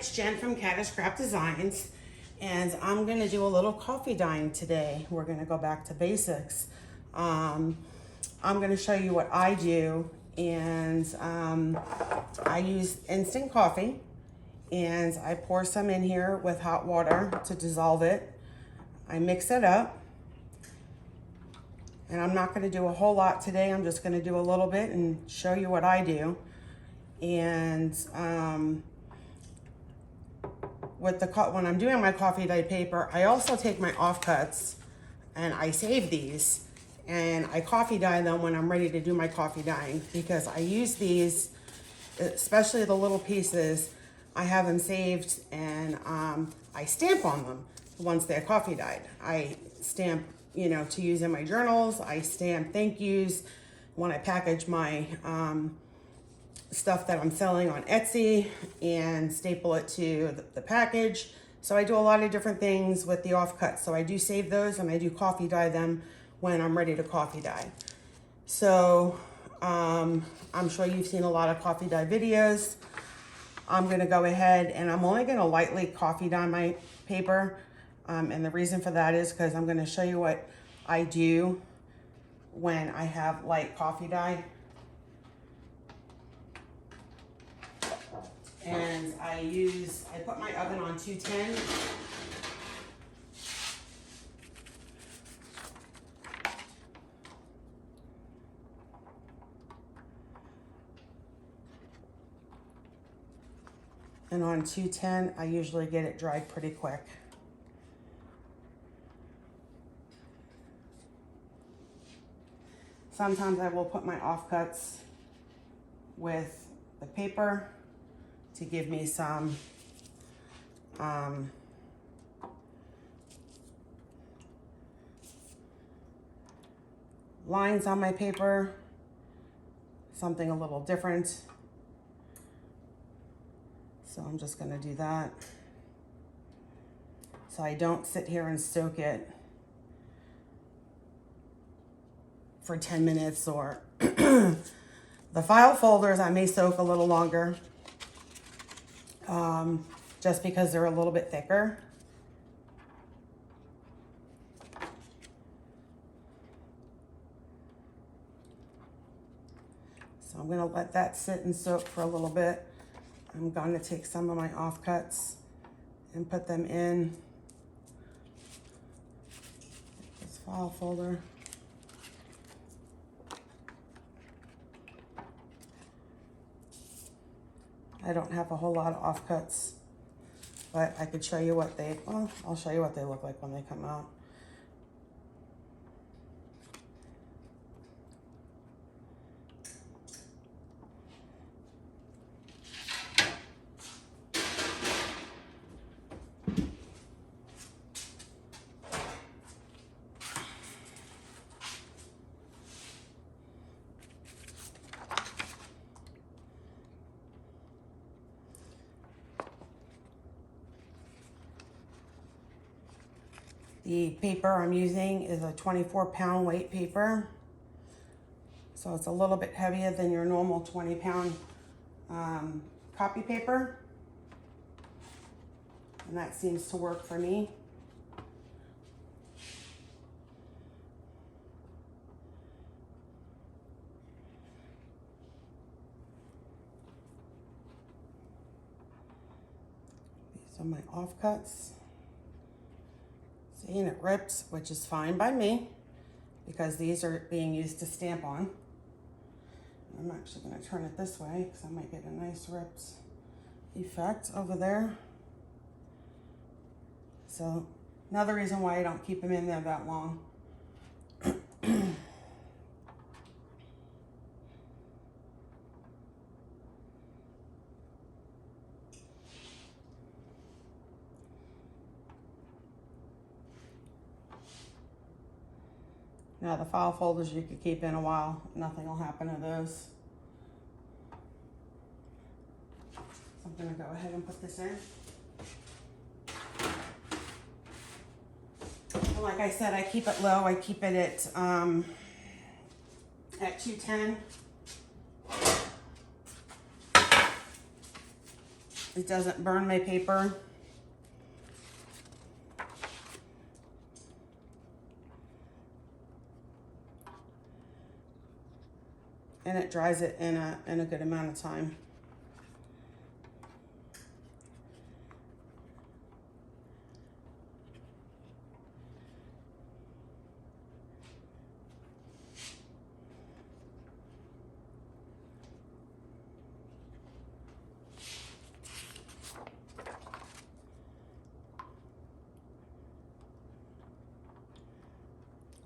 it's Jen from Kaale Scrap Designs, and I'm gonna do a little coffee dyeing today. We're gonna go back to basics. I'm gonna show you what I do, and I use instant coffee, and I pour some in here with hot water to dissolve it. I mix it up, and I'm not gonna do a whole lot today. I'm just gonna do a little bit and show you what I do. And when I'm doing my coffee dye paper, I also take my offcuts and I save these and I coffee dye them when I'm ready to do my coffee dyeing, because I use these, especially the little pieces, I have them saved, and I stamp on them once they're coffee dyed. I stamp, to use in my journals. I stamp thank yous when I package my stuff that I'm selling on Etsy and staple it to the package. So I do a lot of different things with the offcuts. So I do save those and I do coffee dye them when I'm ready to coffee dye. So I'm sure you've seen a lot of coffee dye videos. I'm gonna go ahead and I'm only gonna lightly coffee dye my paper. And the reason for that is because I'm gonna show you what I do when I have light coffee dye. And I put my oven on 210. And on 210, I usually get it dried pretty quick. Sometimes I will put my offcuts with the paper to give me some lines on my paper, something a little different. So I'm just gonna do that. So I don't sit here and soak it for 10 minutes or the file folders I may soak a little longer, just because they're a little bit thicker. So I'm gonna let that sit and soak for a little bit. I'm gonna take some of my offcuts and put them in this file folder. I don't have a whole lot of offcuts, but I could show you I'll show you what they look like when they come out. The paper I'm using is a 24-pound weight paper. So it's a little bit heavier than your normal 20-pound copy paper. And that seems to work for me. These are my offcuts. See, and it rips, which is fine by me because these are being used to stamp on. I'm actually going to turn it this way because I might get a nice ripped effect over there. So another reason why I don't keep them in there that long. Now the file folders you could keep in a while. Nothing will happen to those. So I'm going to go ahead and put this in. And like I said, I keep it low. I keep it at 210. It doesn't burn my paper. And it dries it in a good amount of time.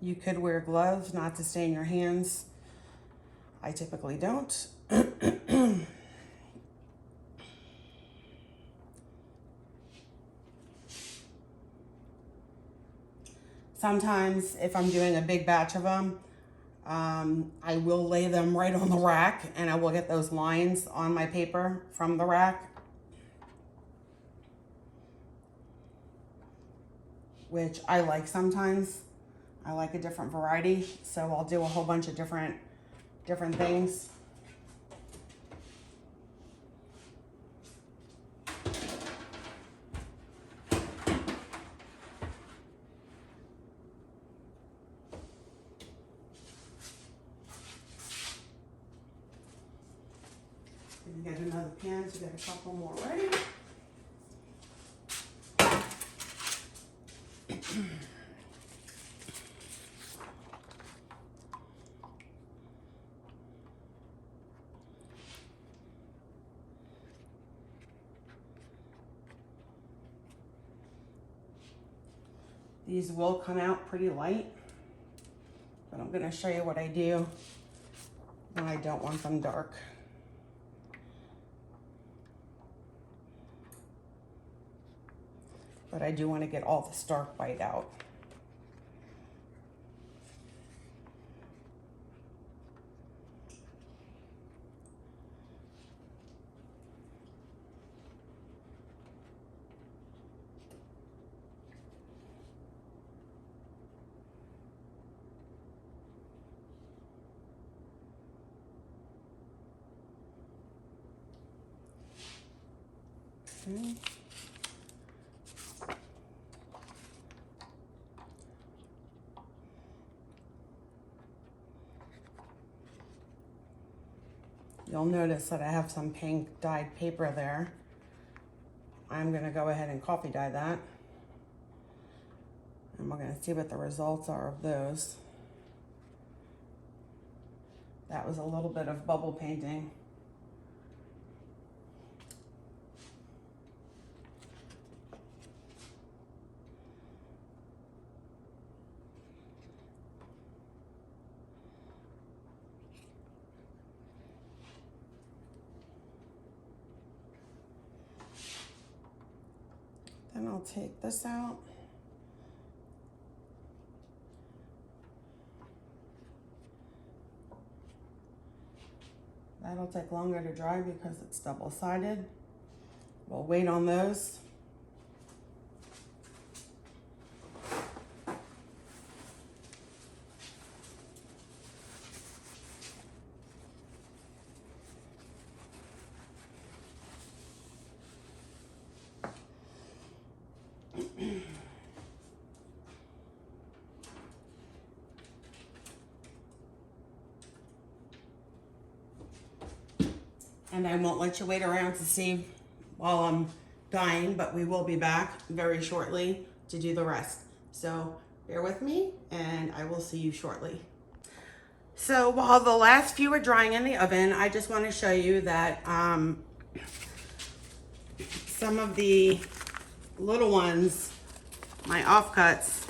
You could wear gloves not to stain your hands. I typically don't. Sometimes if I'm doing a big batch of them, I will lay them right on the rack and I will get those lines on my paper from the rack, which I like sometimes. I like a different variety, so I'll do a whole bunch of different things. Get another pan to get a couple more ready. These will come out pretty light, but I'm going to show you what I do when I don't want them dark. But I do want to get all the stark white out. Okay. You'll notice that I have some pink dyed paper there. I'm gonna go ahead and coffee dye that. And we're gonna see what the results are of those. That was a little bit of bubble painting. Then I'll take this out. That'll take longer to dry because it's double-sided. We'll wait on those. And I won't let you wait around to see while I'm dyeing, but we will be back very shortly to do the rest. So bear with me and I will see you shortly. So while the last few are drying in the oven, I just want to show you that some of the little ones, my offcuts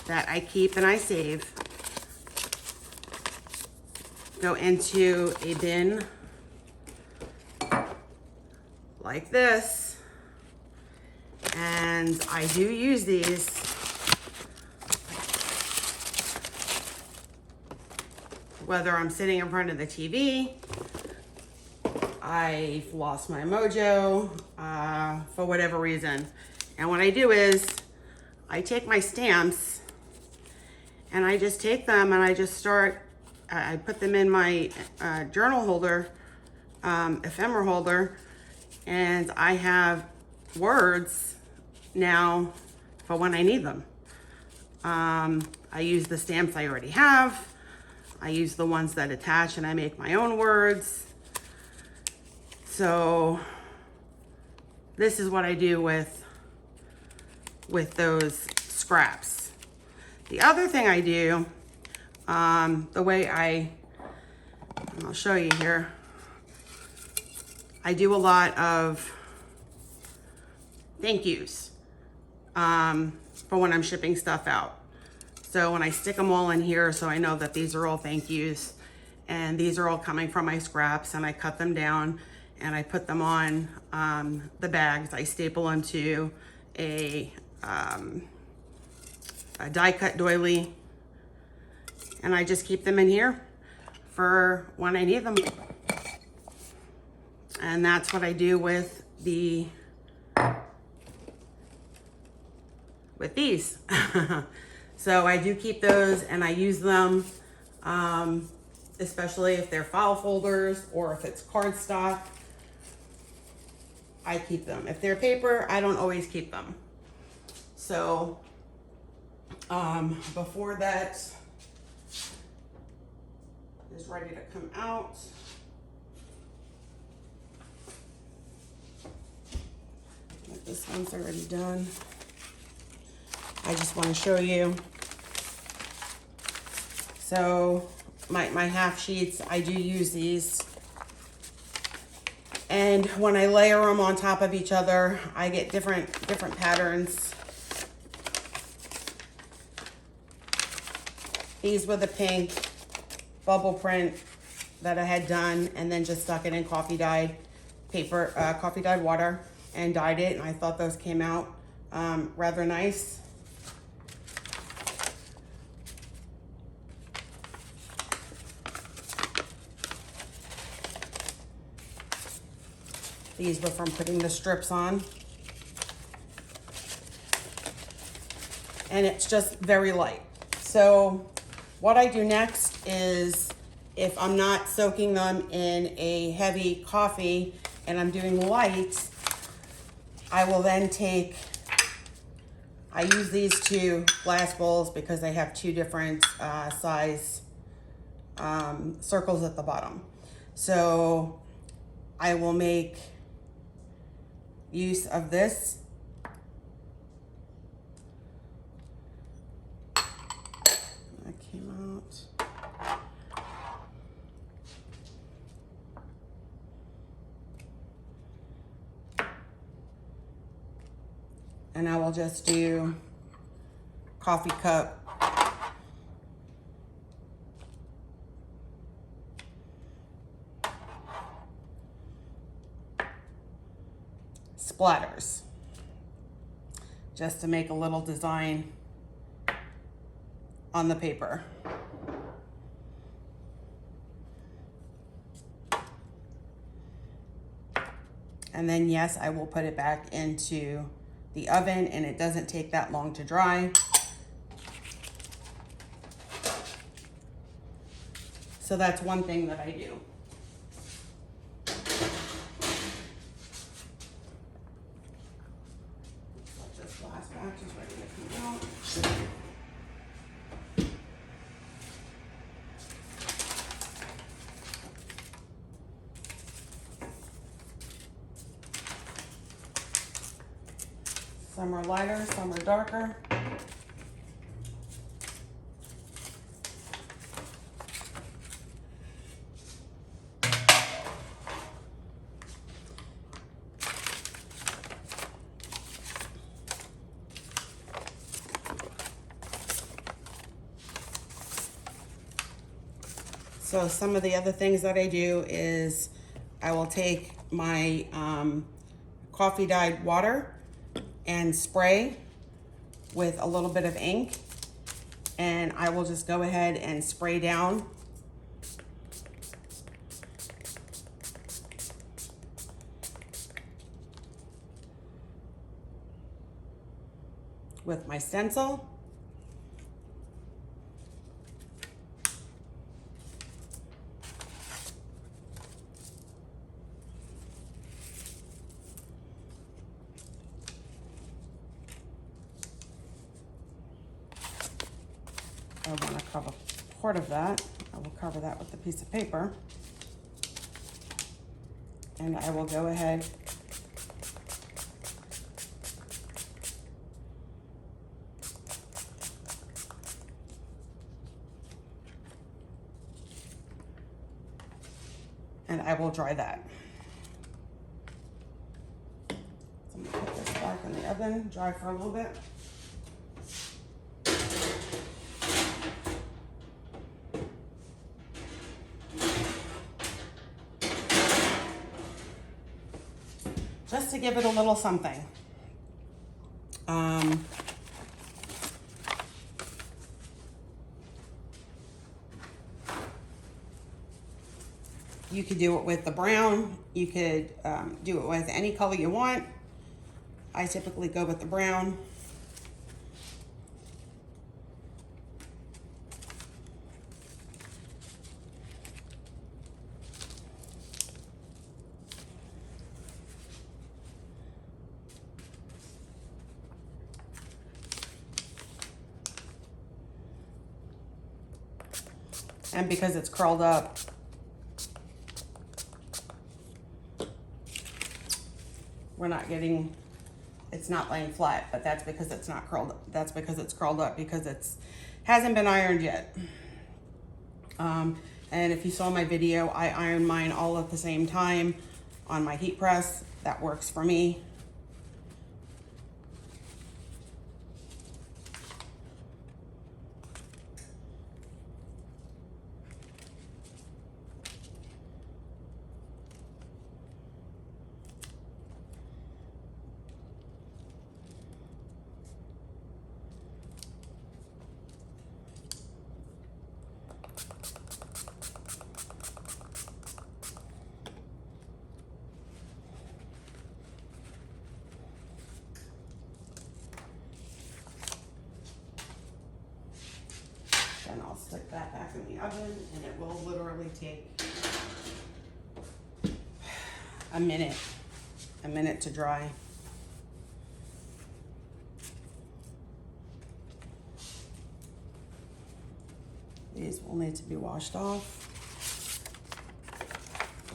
that I keep and I save, go into a bin like this, and I do use these whether I'm sitting in front of the TV, I've lost my mojo, for whatever reason. And what I do is I take my stamps and I just take them and I just start, I put them in my journal holder, ephemera holder, And I have words now for when I need them. I use the stamps I already have. I use the ones that attach and I make my own words. So this is what I do with those scraps. The other thing I do, the way I'll show you here, I do a lot of thank yous for when I'm shipping stuff out. So when I stick them all in here, so I know that these are all thank yous, and these are all coming from my scraps, and I cut them down and I put them on the bags. I staple them to a die cut doily, and I just keep them in here for when I need them. And that's what I do with these. So I do keep those and I use them, especially if they're file folders or if it's cardstock. I keep them. If they're paper, I don't always keep them. So before that is ready to come out, this one's already done. I just want to show you. So my half sheets, I do use these. And when I layer them on top of each other, I get different patterns. These were the pink bubble print that I had done and then just stuck it in coffee dyed paper, coffee dyed water, and dyed it. And I thought those came out rather nice. These were from putting the strips on. And it's just very light. So what I do next is, if I'm not soaking them in a heavy coffee and I'm doing light, I will then take, I use these two glass bowls because they have two different size circles at the bottom. So I will make use of this. That came out. And I will just do coffee cup splatters, just to make a little design on the paper. And then yes, I will put it back into the oven, and it doesn't take that long to dry. So that's one thing that I do. This last batch is ready to come out. Some are lighter, some are darker. So some of the other things that I do is I will take my coffee dyed water and spray with a little bit of ink, and I will just go ahead and spray down with my stencil. have a quart of that. I will cover that with a piece of paper. And I will go ahead and I will dry that. So I'm gonna put this back in the oven, dry for a little bit. Just to give it a little something. You could do it with the brown. You could do it with any color you want. I typically go with the brown. And because it's curled up, we're not getting, it's not laying flat, but that's because it's not curled. That's because it's curled up, because it's hasn't been ironed yet. And if you saw my video, I ironed mine all at the same time on my heat press. That works for me. Then I'll stick that back in the oven, and it will literally take a minute to dry. These will need to be washed off.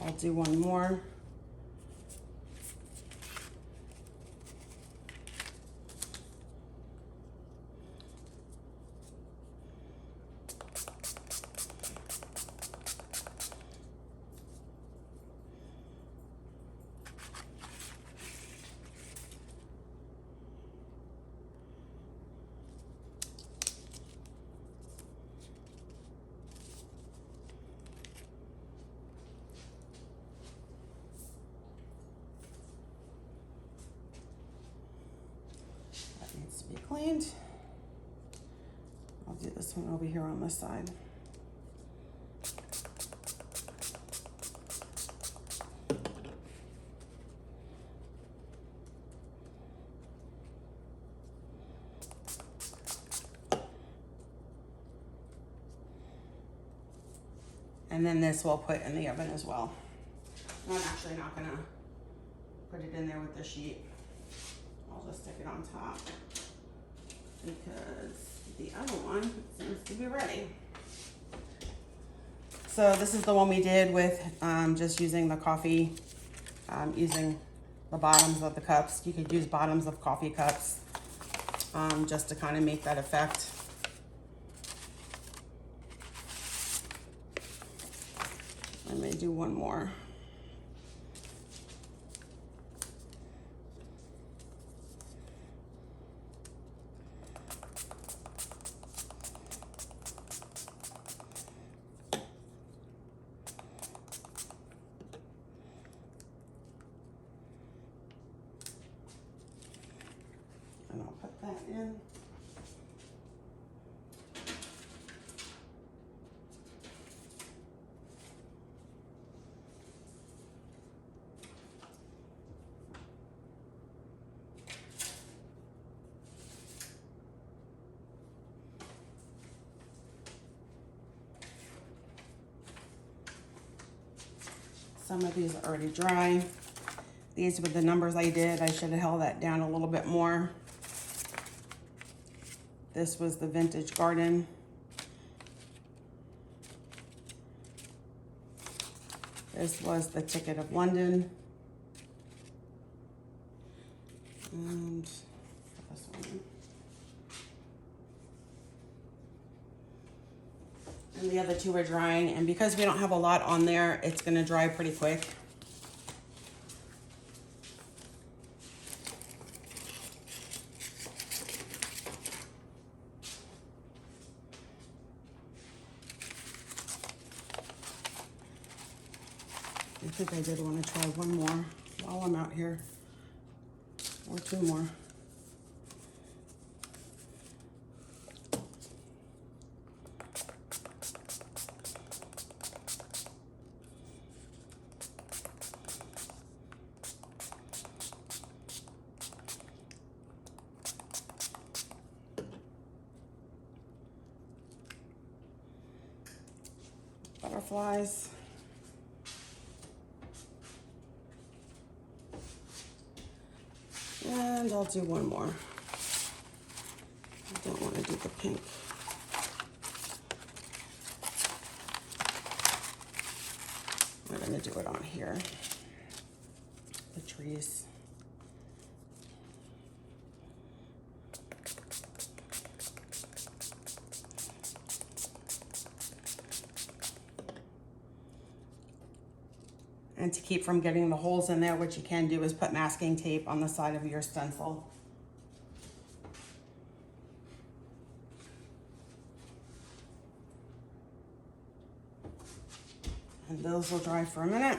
I'll do one more. Needs to be cleaned. I'll do this one over here on this side. And then this we'll put in the oven as well. I'm actually not gonna put it in there with the sheet. I'll just stick it on top because the other one seems to be ready. So this is the one we did with just using the coffee, using the bottoms of the cups. You could use bottoms of coffee cups just to kind of make that effect. I may do one more. And I'll put that in. Some of these are already dry. These were the numbers I did. I should have held that down a little bit more. This was the Vintage Garden. This was the Ticket of London. And this one. And the other two are drying, and because we don't have a lot on there, it's gonna dry pretty quick. I think I did want to try one more while I'm out here, or two more. Butterflies. And I'll do one more. I don't want to do the pink. We're going to do it on here. The trees. And to keep from getting the holes in there, what you can do is put masking tape on the side of your stencil. And those will dry for a minute.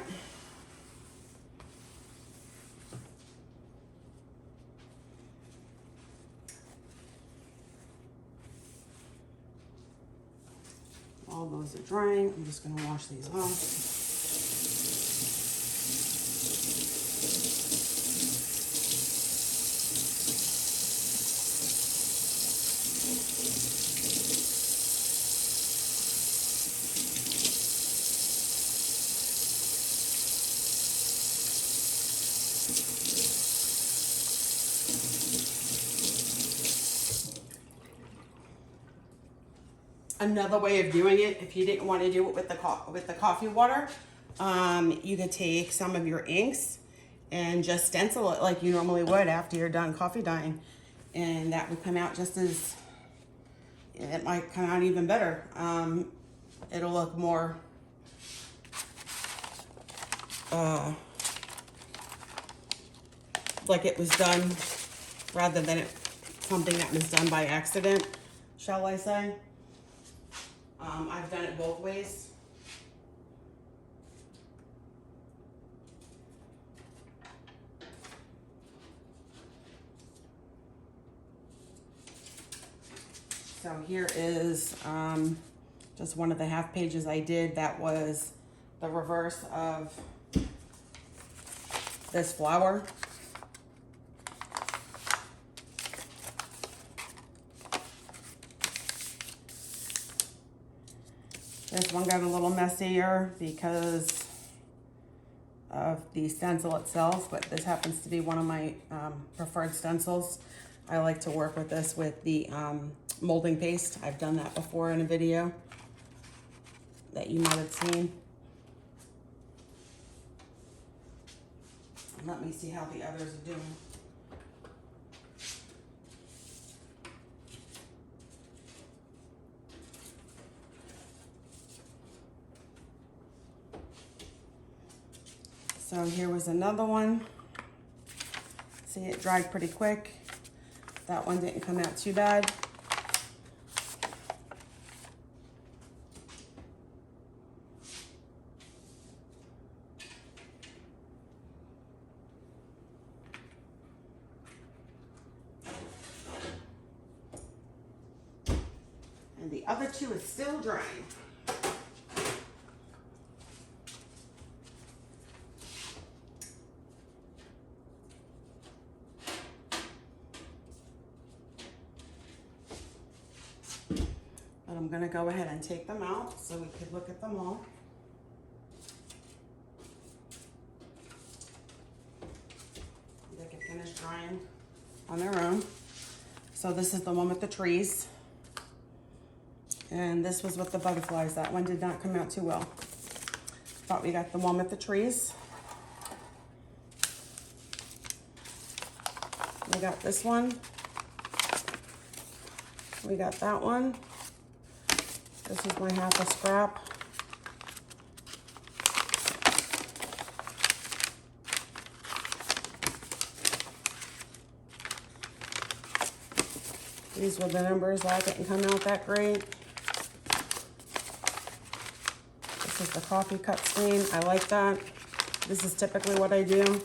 All those are drying. I'm just going to wash these off. Another way of doing it, if you didn't want to do it with the coffee water, you could take some of your inks and just stencil it like you normally would after you're done coffee dyeing, and that would come out just as, it might come out even better. It'll look more like it was done rather than something that was done by accident, shall I say. I've done it both ways. So here is just one of the half pages I did. That was the reverse of this flower. This one got a little messier because of the stencil itself, but this happens to be one of my preferred stencils. I like to work with this with the molding paste. I've done that before in a video that you might have seen. Let me see how the others are doing. So here was another one. See, it dried pretty quick. That one didn't come out too bad. And the other two is still drying. But I'm going to go ahead and take them out so we could look at them all. They can finish drying on their own. So this is the one with the trees. And this was with the butterflies. That one did not come out too well. thought we got the one with the trees. We got this one. We got that one. This is my half a scrap. These were the numbers that didn't come out that great. This is the coffee cup stain. I like that. This is typically what I do.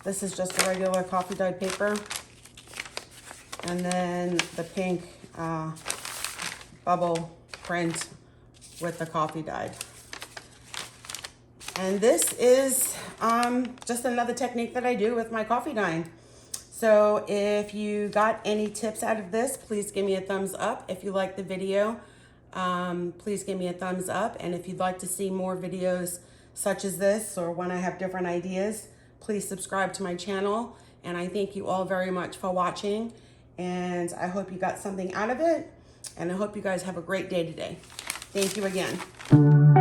This is just a regular coffee dyed paper. And then the pink bubble print with the coffee dyed. And this is just another technique that I do with my coffee dyeing. So if you got any tips out of this, please give me a thumbs up. If you like the video, please give me a thumbs up. And if you'd like to see more videos such as this, or when I have different ideas, please subscribe to my channel. And I thank you all very much for watching. And I hope you got something out of it. And I hope you guys have a great day today. Thank you again.